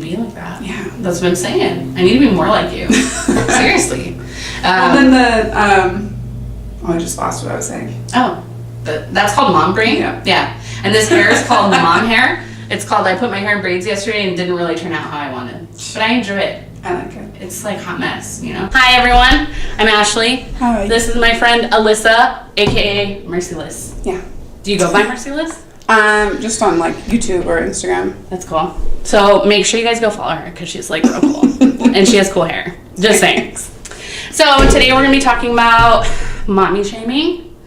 be like that. Yeah. That's what I'm saying. I need to be more like you. Seriously. Well, then I just lost what I was saying. Oh, that's called mom brain? Yeah. And this hair is called mom hair. It's called, I put my hair in braids yesterday and it didn't really turn out how I wanted. But I enjoy it. I like it. It's like hot mess, you know? Hi, everyone. I'm Ashley. Hi. This is my friend Alyssa, a.k.a. Merciless. Yeah. Do you go by Merciless? Just on like YouTube or Instagram. That's cool. So make sure you guys go follow her because she's like real cool. And she has cool hair. Just saying. So today we're going to be talking about mommy shaming.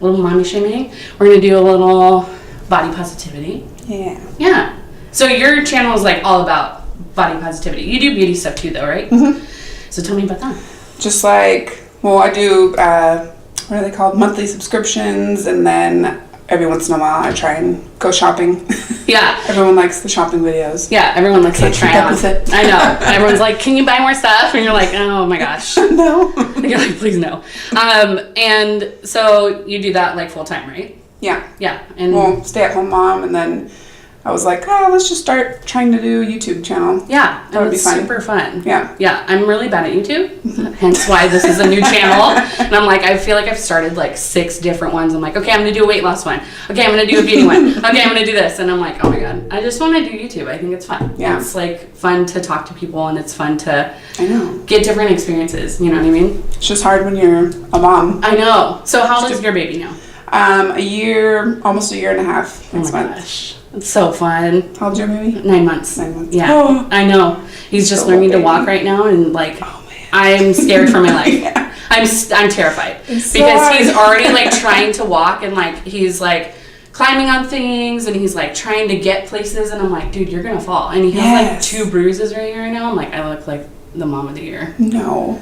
A little mommy shaming. We're going to do a little body positivity. Yeah. Yeah. So your channel is like all about body positivity. You do beauty stuff too though, right? Mm-hmm. So tell me about that. Just like, well, I do, what are they called? Monthly subscriptions, and then every once in a while I try and go shopping. Yeah. Everyone likes the shopping videos. Yeah, everyone likes to try keep up on. with it. I know. Everyone's like, can you buy more stuff? And you're like, oh my gosh. No. You're like, please no. And so you do that like full time, right? Yeah. Yeah. And Well, stay-at-home mom, and then I was like, let's just start trying to do a YouTube channel. yeah, That would be it's fun. super fun. Yeah. Yeah, I'm really bad at YouTube, hence why this is a new channel. And I'm like, I feel like I've started like 6 different ones. I'm like, okay, I'm gonna do a weight loss one. Okay, I'm gonna do a beauty one. Okay, I'm gonna do this. And I'm like, oh my God, I just wanna do YouTube. I think it's fun. Yeah. It's like fun to talk to people and it's fun to I know. get different experiences. You know what I mean? It's just hard when you're a mom. I know. So how old is your baby now? A year, almost a year and a half next month. Gosh. It's so fun. How old's your baby? 9 months. 9 months. Yeah. Oh. I know. He's just So learning to baby. walk right now and like Oh, man. I'm scared for my life. Yeah. I'm terrified It's because so he's hard. already like trying to walk and like he's like climbing on things and he's like trying to get places and I'm like, dude, you're gonna fall. And he has Yes. like 2 bruises right here right now. I'm like, I look like the mom of the year. No.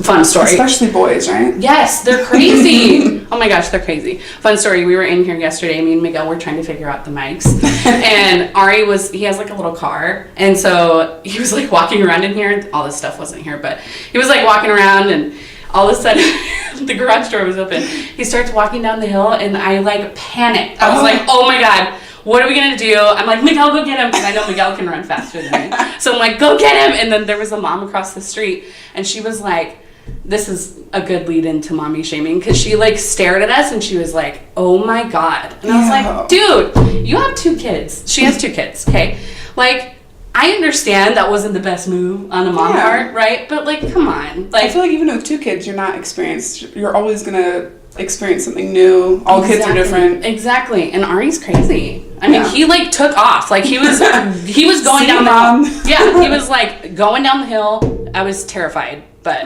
Fun story. Especially boys, right? Yes, they're crazy. Oh my gosh, they're crazy. Fun story. We were in here yesterday. Me and Miguel were trying to figure out the mics. And Ari he has like a little car. And so he was like walking around in here. All this stuff wasn't here, but he was like walking around and all of a sudden the garage door was open. He starts walking down the hill and I like panicked. I was like, oh my God. What are we gonna do? I'm like, Miguel, go get him, because I know Miguel can run faster than me. So I'm like, go get him. And then there was a mom across the street, and she was like, this is a good lead into mommy shaming, because she like stared at us and she was like, oh my God. And I was like, dude, you have 2 kids. She has 2 kids, okay? Like, I understand that wasn't the best move on a mom part, right? But like, come on. Like, I feel like even with 2 kids, you're not experienced. You're always gonna experience something new. All kids are different. Exactly. And Ari's crazy. I mean, Yeah. he like took off. Like he was going See, down the Mom. hill. Yeah, he was like going down the hill. I was terrified. But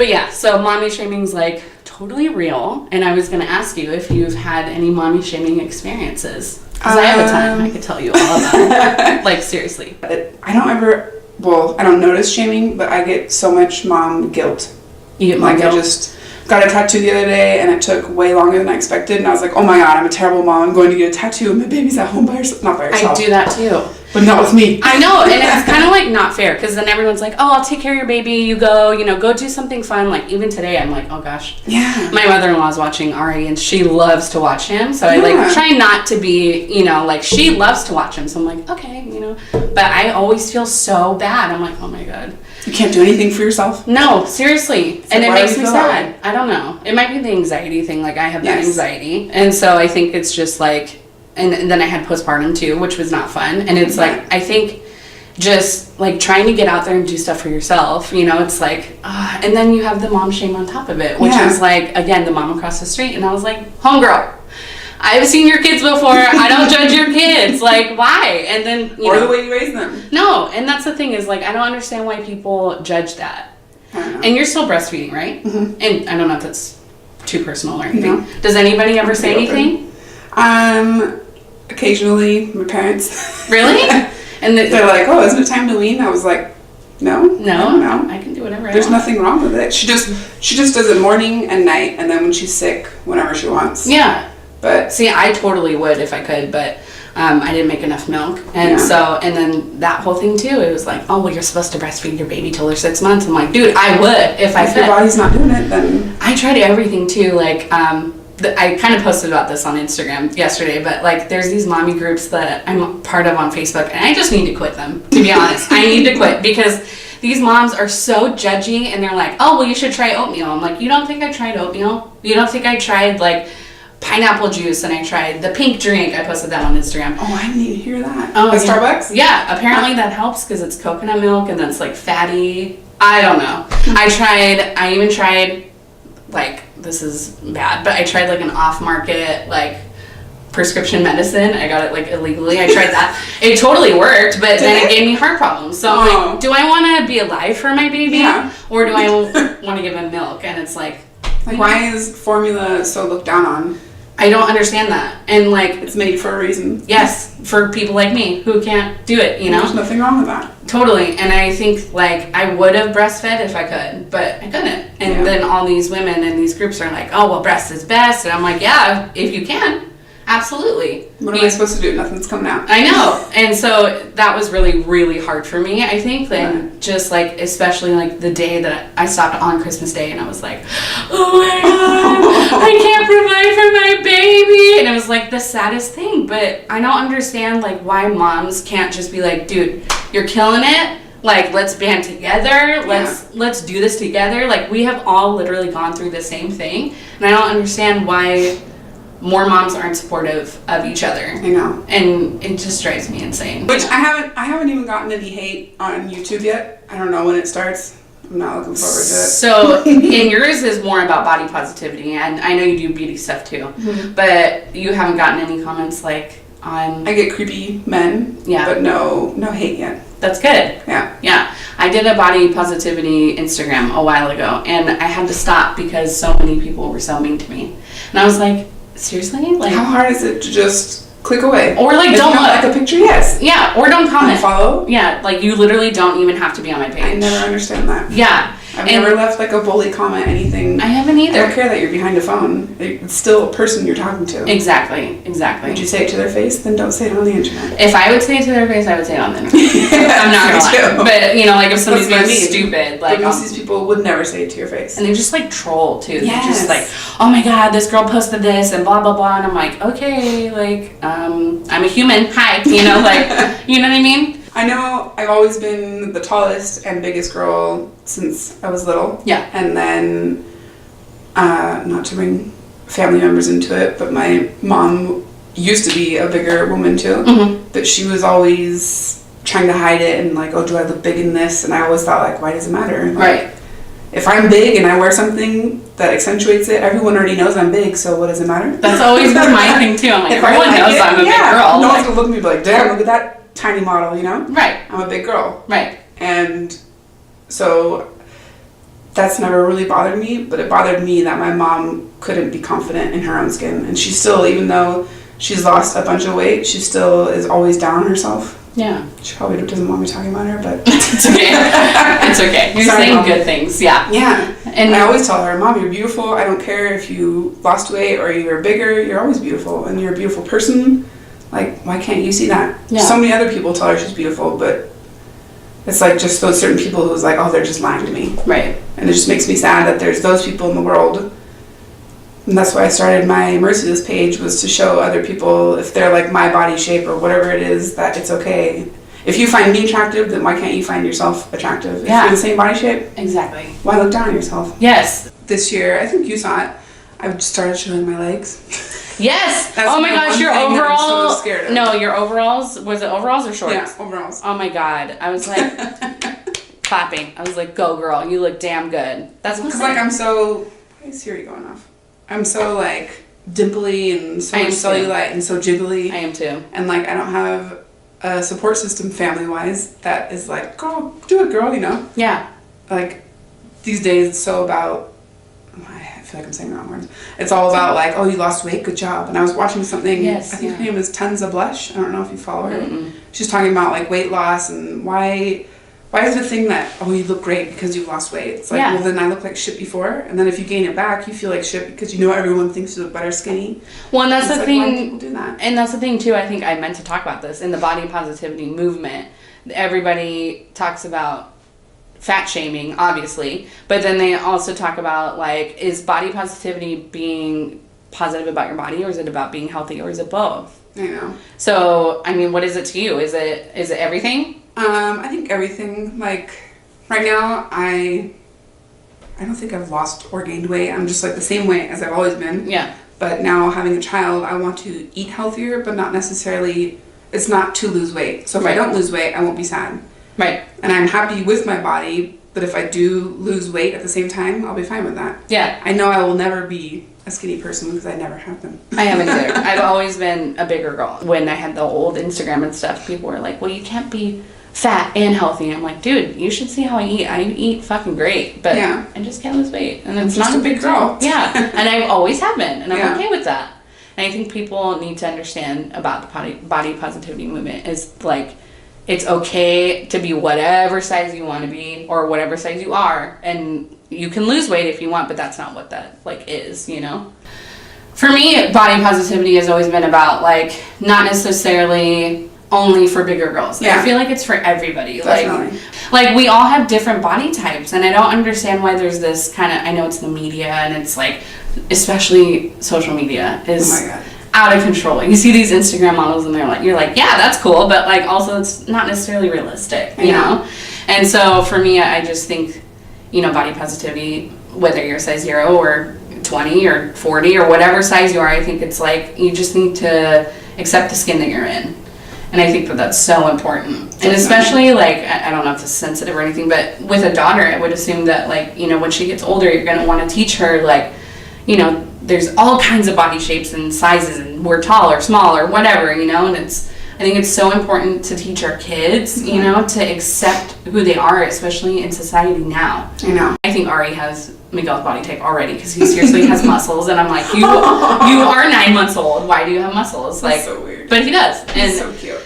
yeah, so mommy shaming's like totally real. And I was going to ask you if you've had any mommy shaming experiences. Because I have a ton. I could tell you all about it. Like, seriously. I don't notice shaming, but I get so much mom guilt. You get my Like, guilt? I just got a tattoo the other day, and it took way longer than I expected, and I was like, oh my God, I'm a terrible mom. I'm going to get a tattoo, and my baby's at home by herself. Not by herself. I do that too. But not with me. I know, and it's kind of like not fair, because then everyone's like, oh, I'll take care of your baby, you go do something fun. Like, even today, I'm like, oh gosh. Yeah. My mother-in-law is watching Ari, and she loves to watch him, so I like try not to be, like, she loves to watch him, so I'm like, okay, but I always feel so bad. I'm like, oh my God. You can't do anything for yourself? No, seriously. And it why do makes you me feel that sad. I don't know. It might be the anxiety thing. Like, I have that Yes. anxiety. And so I think it's just like, and then I had postpartum too, which was not fun. And it's like, I think just like trying to get out there and do stuff for yourself, it's like, and then you have the mom shame on top of it, which is like, again, the mom across the street. And I was like, homegirl, I've seen your kids before. I don't judge your kids. Like, why? And then, Or the way you raise them. No, and that's the thing is, like, I don't understand why people judge that. I don't know. And you're still breastfeeding, right? Mm-hmm. And I don't know if that's too personal or anything. No. Does anybody ever say anything? Occasionally, my parents. Really? And They're like, oh, isn't it time to wean? I was like, no. No, I can do whatever There's I want. nothing wrong with it. She just does it morning and night, and then when she's sick, whenever she wants. Yeah. But See, I totally would if I could, but I didn't make enough milk. And so, and then that whole thing too, it was like, oh, well, you're supposed to breastfeed your baby till they're 6 months. I'm like, dude, I would if I if your could. body's not doing it, then I tried everything too, like, I kind of posted about this on Instagram yesterday, but like there's these mommy groups that I'm part of on Facebook, and I just need to quit them, to be honest. I need to quit because these moms are so judgy, and they're like, oh, well, you should try oatmeal. I'm like, you don't think I tried oatmeal? You don't think I tried like pineapple juice, and I tried the pink drink? I posted that on Instagram. Oh, I didn't even hear that. Oh, At Starbucks? Yeah, apparently that helps because it's coconut milk and that's like fatty. I don't know. I even tried, like, this is bad, but I tried like an off-market, like, prescription medicine. I got it like illegally. I tried that. It totally worked, but then it gave me heart problems. So I'm like, do I want to be alive for my baby? Yeah. Or do I want to give him milk? And it's like why is formula so looked down on? I don't understand that. And like, It's made for a reason. yes, for people like me who can't do it, you know? There's nothing wrong with that. Totally. And I think like I would have breastfed if I could, but I couldn't. And then all these women in these groups are like, oh, well, breast is best. And I'm like, yeah, if you can, absolutely. What am I supposed to do? Nothing's coming out. I know. And so that was really, really hard for me, I think. Then just like, especially like the day that I stopped on Christmas Day and I was like, oh my God, I can't provide for my baby. And it was like the saddest thing. But I don't understand like why moms can't just be like, dude, you're killing it. Like, let's band together. Let's do this together. Like, we have all literally gone through the same thing. And I don't understand why more moms aren't supportive of each other. I know. And it just drives me insane. Which I haven't even gotten any hate on YouTube yet. I don't know when it starts. I'm not looking forward to it. So, and yours is more about body positivity, and I know you do beauty stuff too. Mm-hmm. But you haven't gotten any comments like on... I get creepy men, but no hate yet. That's good. Yeah. Yeah. I did a body positivity Instagram a while ago, and I had to stop because so many people were so mean to me. And I was like, seriously? Like, how hard is it to just click away? Or like, don't like a picture? Yes. Yeah, or don't comment. Follow? Yeah, like you literally don't even have to be on my page. I never understand that. Yeah. I've never left like a bully comment, anything. I haven't either. I don't care that you're behind a phone. It's still a person you're talking to. Exactly. Would you say it to their face? Then don't say it on the internet. If I would say it to their face, I would say it on the internet. I'm not gonna lie. But, you know, like if somebody's being stupid, like... But most of these people would never say it to your face. And they just like troll, too. Yes. They're just like, oh my God, this girl posted this and blah, blah, blah. And I'm like, okay, like, I'm a human. Hi. You know, like, you know what I mean? I know I've always been the tallest and biggest girl since I was little. Yeah. And then, not to bring family members into it, but my mom used to be a bigger woman too. Mm-hmm. But she was always trying to hide it and like, oh, do I look big in this? And I always thought like, why does it matter? Like, right. If I'm big and I wear something that accentuates it, everyone already knows I'm big, so what does it matter? That's always been my thing too. I'm like, everyone knows I'm a big girl. No one's gonna look at me and be like, damn, look at that tiny model, you know? Right. I'm a big girl. Right. And so that's never really bothered me, but it bothered me that my mom couldn't be confident in her own skin. And she still, even though she's lost a bunch of weight, she still is always down on herself. Yeah. She probably doesn't want me talking about her, but... It's okay. It's okay. You're saying Mom. Good things, yeah. Yeah. And I always tell her, Mom, you're beautiful. I don't care if you lost weight or you're bigger. You're always beautiful. And you're a beautiful person. Like, why can't you see that? Yeah. So many other people tell her she's beautiful, but it's like just those certain people who's like, oh, they're just lying to me. Right. And it just makes me sad that there's those people in the world. And that's why I started my Merciless page, was to show other people, if they're like my body shape or whatever it is, that it's okay. If you find me attractive, then why can't you find yourself attractive? If you're the same body shape, exactly. Why look down on yourself? Yes. This year, I think you saw it, I just started showing my legs. Yes. That's oh my gosh, your overall. So scared of. No, your overalls. Was it overalls or shorts? Yeah, overalls. Oh my God, I was like clapping. I was like, "Go, girl! You look damn good." That's because like I'm so. Why is Siri going off? I'm so like dimply and so much cellulite and so jiggly. I am too. And like I don't have a support system family wise that is like, "Go do it, girl," you know? Yeah. Like these days, it's so about. I feel like I'm saying the wrong words. It's all about like, oh, you lost weight, good job. And I was watching something. Yes, I think her name is Tons of Blush. I don't know if you follow her. Mm-mm. She's talking about like weight loss and why is the thing that, oh, you look great because you lost weight. It's like, well, then I looked like shit before, and then if you gain it back, you feel like shit because you know everyone thinks you look better skinny. Well, and that's the thing. Why do people do that? And that's the thing too. I think I meant to talk about this in the body positivity movement. Everybody talks about fat shaming, obviously, but then they also talk about like, is body positivity being positive about your body, or is it about being healthy, or is it both? I know. So, I mean, what is it to you? Is it everything? I think everything. Like, right now, I don't think I've lost or gained weight. I'm just like the same weight as I've always been. Yeah. But now having a child, I want to eat healthier, but not necessarily, it's not to lose weight. So if I don't lose weight, I won't be sad. Right. And I'm happy with my body, but if I do lose weight at the same time, I'll be fine with that. Yeah. I know I will never be a skinny person because I never have been. I haven't either. I've always been a bigger girl. When I had the old Instagram and stuff, people were like, well, you can't be fat and healthy. I'm like, dude, you should see how I eat. I eat fucking great, but I just can't lose weight. And it's not a big girl. Yeah. And I always have been, and I'm okay with that. And I think people need to understand about the body positivity movement is like, it's okay to be whatever size you want to be or whatever size you are, and you can lose weight if you want, but that's not what that like is, you know? For me, body positivity has always been about like not necessarily only for bigger girls. Yeah. I feel like it's for everybody. Definitely. Like we all have different body types, and I don't understand why there's this kind of, I know it's the media, and it's like, especially social media is out of control. You see these Instagram models and you're like, yeah, that's cool, but like also it's not necessarily realistic, you know? And so for me, I just think, you know, body positivity, whether you're size 0 or 20 or 40 or whatever size you are, I think it's like you just need to accept the skin that you're in. And I think that that's so important. And especially, like, I don't know if it's sensitive or anything, but with a daughter, I would assume that, like, you know, when she gets older, you're going to want to teach her, like, you know, there's all kinds of body shapes and sizes, and we're tall or small or whatever, you know, and I think it's so important to teach our kids, you know, to accept who they are, especially in society now. I know. I think Ari has Miguel's body type already because he seriously has muscles, and I'm like, you are 9 months old. Why do you have muscles? Like, that's so weird. But he does. He's so cute.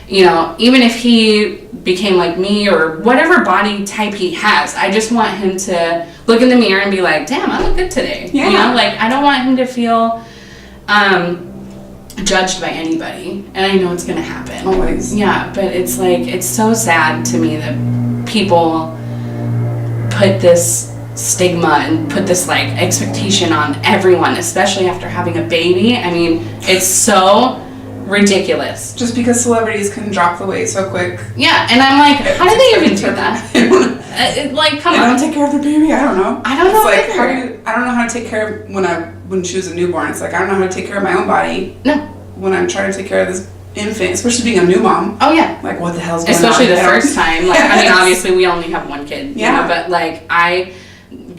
You know, even if he became like me or whatever body type he has, I just want him to look in the mirror and be like, damn, I look good today. Yeah. You know, like I don't want him to feel judged by anybody, and I know it's gonna happen. Always. Yeah, but it's like, it's so sad to me that people put this stigma and put this like expectation on everyone, especially after having a baby. I mean, it's so ridiculous. Just because celebrities can drop the weight so quick. Yeah, and I'm like, how do they even do that? Like, come on. They don't take care of their baby. I don't know. I don't know. It's like, I don't know how to take care of when she was a newborn. It's like, I don't know how to take care of my own body. No. When I'm trying to take care of this infant, especially being a new mom. Oh yeah. Like, what the hell's going especially on? The first time. Like, I mean, obviously we only have one kid. Yeah. You know, but like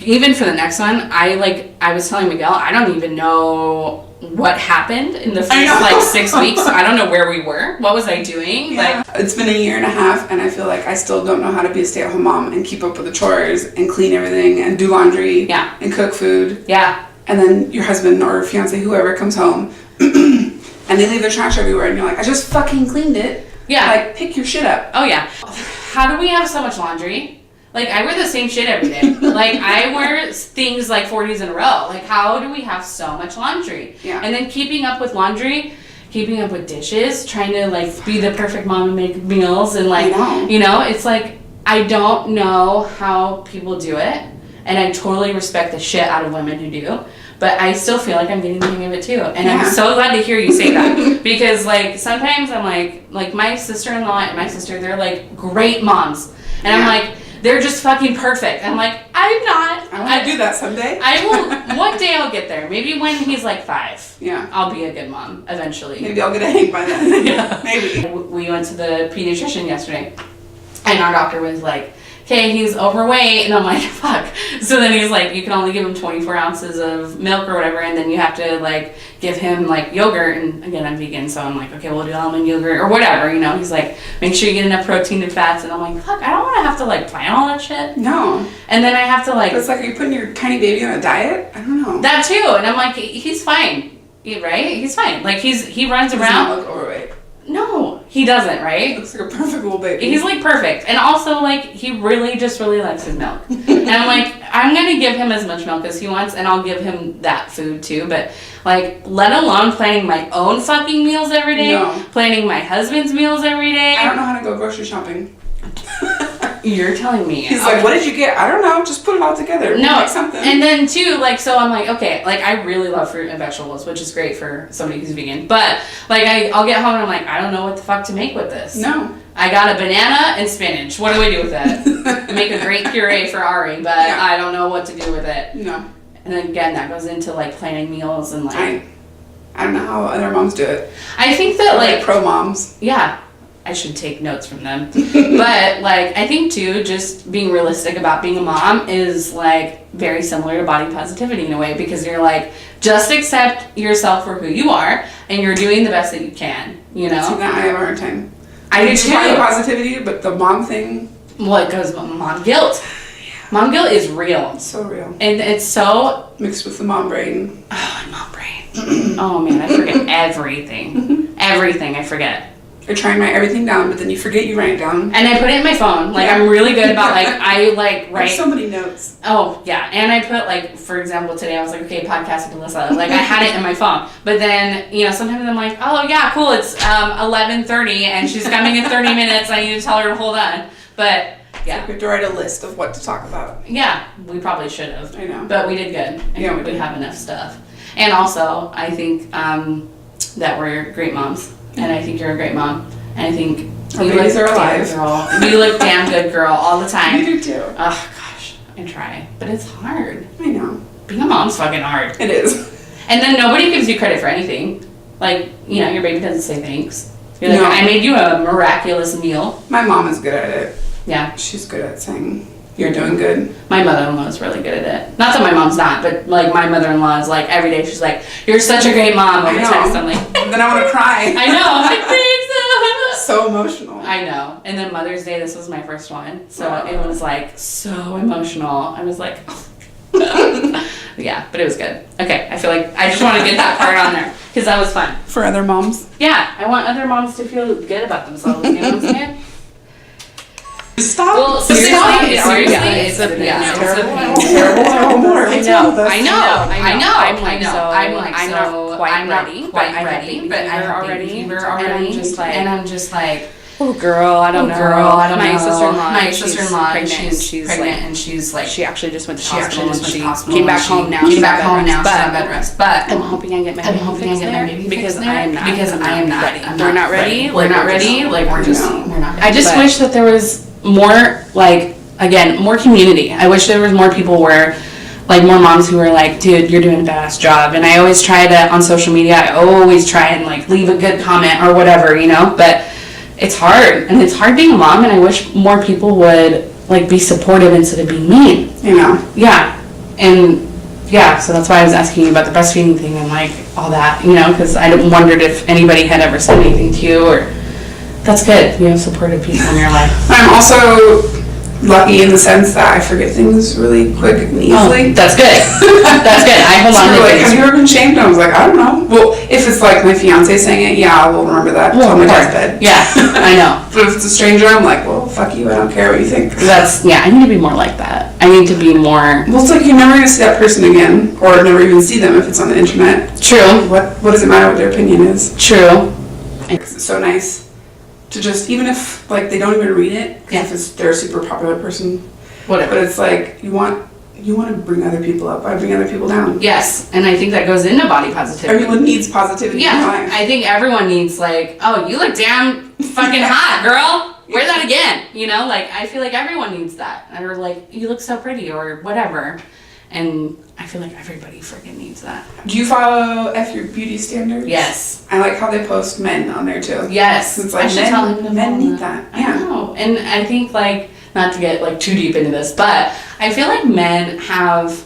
even for the next one, I was telling Miguel, I don't even know what happened in the first like 6 weeks. I don't know where we were. What was I doing? Yeah. Like, it's been a year and a half, and I feel like I still don't know how to be a stay-at-home mom and keep up with the chores and clean everything and do laundry. Yeah. And cook food. Yeah. And then your husband or fiance, whoever, comes home and they leave their trash everywhere, and you're like, I just fucking cleaned it. Yeah. Like, pick your shit up. Oh yeah. How do we have so much laundry? Like, I wear the same shit every day. Like, I wear things like 4 days in a row. Like, how do we have so much laundry? Yeah. And then keeping up with laundry, keeping up with dishes, trying to, like, be the perfect mom and make meals. And, like, you know, it's like, I don't know how people do it. And I totally respect the shit out of women who do. But I still feel like I'm getting the hang of it, too. And I'm so glad to hear you say that. Because, like, sometimes I'm like my sister-in-law and my sister, they're, like, great moms. And I'm like, they're just fucking perfect. I'm like, I'm not. I want to do that someday. I will. One day I'll get there. Maybe when he's like 5. Yeah. I'll be a good mom eventually. Maybe I'll get a hang by then. Yeah. Maybe. We went to the pediatrician yesterday, and our doctor was like, okay, he's overweight. And I'm like, fuck. So then he's like, you can only give him 24 ounces of milk or whatever, and then you have to, like, give him, like, yogurt. And again, I'm vegan, so I'm like, okay, we'll do almond yogurt or whatever, you know. He's like, make sure you get enough protein and fats. And I'm like, fuck, I don't want to have to, like, plan all that shit. No. And then I have to, like... But it's like, are you putting your tiny baby on a diet? I don't know. That, too. And I'm like, he's fine. Right? He's fine. Like, he runs around... Does not look overweight. No, he doesn't, right? Looks like a perfect little baby. He's like perfect. And also, like, he really likes his milk. And I'm like, I'm going to give him as much milk as he wants, and I'll give him that food too. But, like, let alone planning my own fucking meals every day, planning my husband's meals every day. I don't know how to go grocery shopping. You're telling me. He's like, what did you get? I don't know. Just put it all together. No. Make something. And then, too, like, so I'm like, okay, like, I really love fruit and vegetables, which is great for somebody who's vegan. But, like, I'll get home and I'm like, I don't know what the fuck to make with this. No. I got a banana and spinach. What do I do with that? Make a great puree for Ari, but I don't know what to do with it. No. And then, again, that goes into, like, planning meals and, like... I don't know how other moms do it. I think that, like... pro moms. Yeah. I should take notes from them. But, like, I think, too, just being realistic about being a mom is, like, very similar to body positivity in a way, because you're, like, just accept yourself for who you are, and you're doing the best that you can, you know? See, that I have a hard time. I do, too. Body positivity, but the mom thing... Well, it goes mom guilt. Mom guilt is real. It's so real. And it's so... Mixed with the mom brain. Oh, and mom brain. Oh, man, I forget everything. Everything I forget. You're trying to write everything down, but then you forget you write it down. And I put it in my phone. Like, I'm really good about, like, I, like, write... There's so many notes. Oh, yeah. And I put, like, for example, today I was like, okay, podcast with Alyssa. Like, I had it in my phone. But then, you know, sometimes I'm like, oh, yeah, cool, it's 11:30, and she's coming in 30 minutes. I need to tell her to hold on. But, yeah. So we have to write a list of what to talk about. Yeah, we probably should have. I know. But we did good. I think we have enough stuff. And also, I think that we're great moms. And I think you're a great mom. And I think our babies are alive. Girl. You look damn good, girl, all the time. You do too. Oh gosh, I try, but it's hard. I know. Being a mom's fucking hard. It is. And then nobody gives you credit for anything. Like, you know, your baby doesn't say thanks. You're like, No. I made you a miraculous meal. My mom is good at it. Yeah. She's good at saying, you're doing good. My mother-in-law is really good at it. Not that my mom's not, but like my mother-in-law is like every day she's like, you're such a great mom over text. I'm like, then I want to cry. I know. I'm like, thanks. So emotional. I know. And then Mother's Day, this was my first one. So it was like so emotional. I was like, yeah, but it was good. Okay, I feel like I just want to get that part on there because that was fun. For other moms? Yeah, I want other moms to feel good about themselves. You know what I'm saying? Stop. Well, seriously, it's a terrible. I'm not quite ready, but I have baby fever already, and I'm just like, oh girl, I don't know. My sister-in-law, she's pregnant, and she's like, she actually just went to hospital, and she came back home now. She's on bed rest, but I'm hoping I get my baby there because I am not ready. We're not ready. We're not ready. Like we're not. I just wish that there was more, like, again, more community. I wish there was more people where, like, more moms who were like, dude, you're doing a badass job. And I always try to, on social media, I always try and, like, leave a good comment or whatever, you know? But it's hard. And it's hard being a mom, and I wish more people would, like, be supportive instead of being mean. You know? Yeah. And, yeah, so that's why I was asking you about the breastfeeding thing and, like, all that, you know? Because I wondered if anybody had ever said anything to you or... That's good. You have supportive people in your life. I'm also lucky in the sense that I forget things really quick and easily. Oh, that's good. That's good. I hold on to like, things. have you ever been shamed? I was like, I don't know. Well, if it's like my fiance saying it, yeah, I will remember that on my deathbed. Yeah, I know. But if it's a stranger, I'm like, well, fuck you. I don't care what you think. I need to be more like that. I need to be more... Well, it's like you're never going to see that person again, or never even see them if it's on the internet. True. What does it matter what their opinion is? True. It's so nice to just, even if like they don't even read it, if they're a super popular person, whatever. But it's like you want to bring other people up. I bring other people down. Yes, and I think that goes into body positivity. Everyone needs positivity. Yeah, in their life. I think everyone needs like, oh, you look damn fucking hot, girl. Wear that again. You know, like I feel like everyone needs that, or like you look so pretty, or whatever. And I feel like everybody freaking needs that. Do you follow F Your Beauty Standards? Yes. I like how they post men on there too. Yes. It's like men need that. I know. And I think like, not to get like too deep into this, but I feel like men have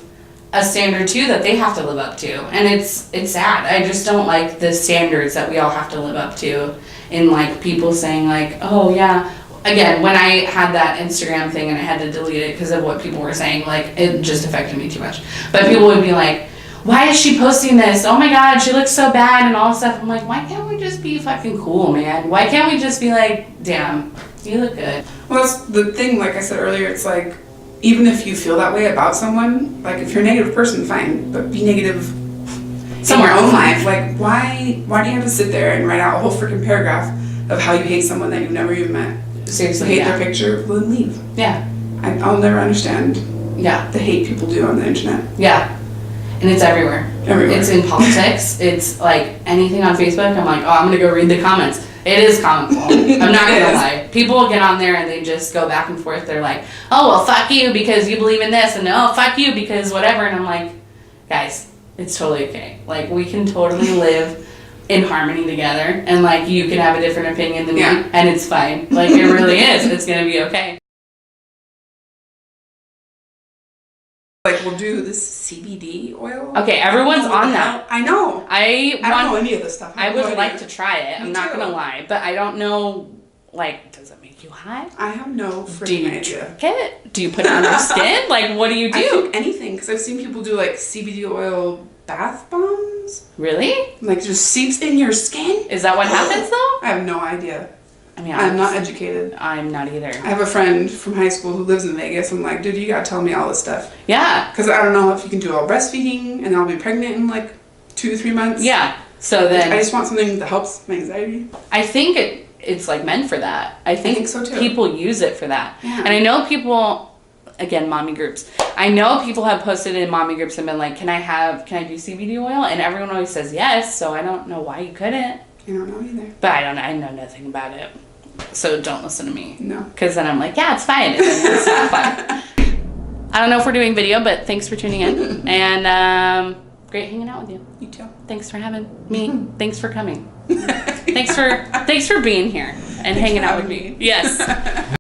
a standard too that they have to live up to. And it's sad. I just don't like the standards that we all have to live up to in like people saying like, oh yeah, again, when I had that Instagram thing and I had to delete it because of what people were saying, like, it just affected me too much. But people would be like, why is she posting this? Oh my god, she looks so bad and all this stuff. I'm like, why can't we just be fucking cool, man? Why can't we just be like, damn, you look good? Well, that's the thing, like I said earlier, it's like, even if you feel that way about someone, like, if you're a negative person, fine, but be negative somewhere in your own life. Like, why do you have to sit there and write out a whole freaking paragraph of how you hate someone that you've never even met? Seriously, hate yeah. their picture, then leave. Yeah. I'll never understand Yeah. the hate people do on the internet. Yeah. And it's everywhere. Everywhere. It's in politics. It's like anything on Facebook. I'm like, oh, I'm going to go read the comments. It is comical. I'm not going to lie. People get on there and they just go back and forth. They're like, oh, well, fuck you because you believe in this. And oh, fuck you because whatever. And I'm like, guys, it's totally okay. Like, we can totally live in harmony together. And, like, you can have a different opinion than me. And it's fine. Like, it really is. It's going to be okay. Like, we'll do this CBD oil. Okay, everyone's on that. I know. I don't know any of this stuff. I would like to try it. I'm not too. gonna lie, but I don't know. Like, does it make you high? I have no freaking idea. Drink it? Do you put it on your skin? Like, what do you do? I think anything, because I've seen people do like CBD oil bath bombs. Really? Like, just seeps in your skin. Is that what happens though? I have no idea. I mean, I'm not educated. I'm not either. I have a friend from high school who lives in Vegas. I'm like, dude, you gotta tell me all this stuff. Yeah. Because I don't know if you can do all breastfeeding and I'll be pregnant in like 2 to 3 months. Yeah. So then I just want something that helps my anxiety. I think it's like meant for that. I think so too. People use it for that. Yeah. And I know people, again, mommy groups. I know people have posted in mommy groups and been like, can I do CBD oil? And everyone always says yes. So I don't know why you couldn't. I don't know either. But I know nothing about it. So don't listen to me. No. Because then I'm like, yeah, it's fine. And then it's not fine. I don't know if we're doing video, but thanks for tuning in. And great hanging out with you. You too. Thanks for having me. Thanks for coming. Thanks for being here and hanging out with me. Yes.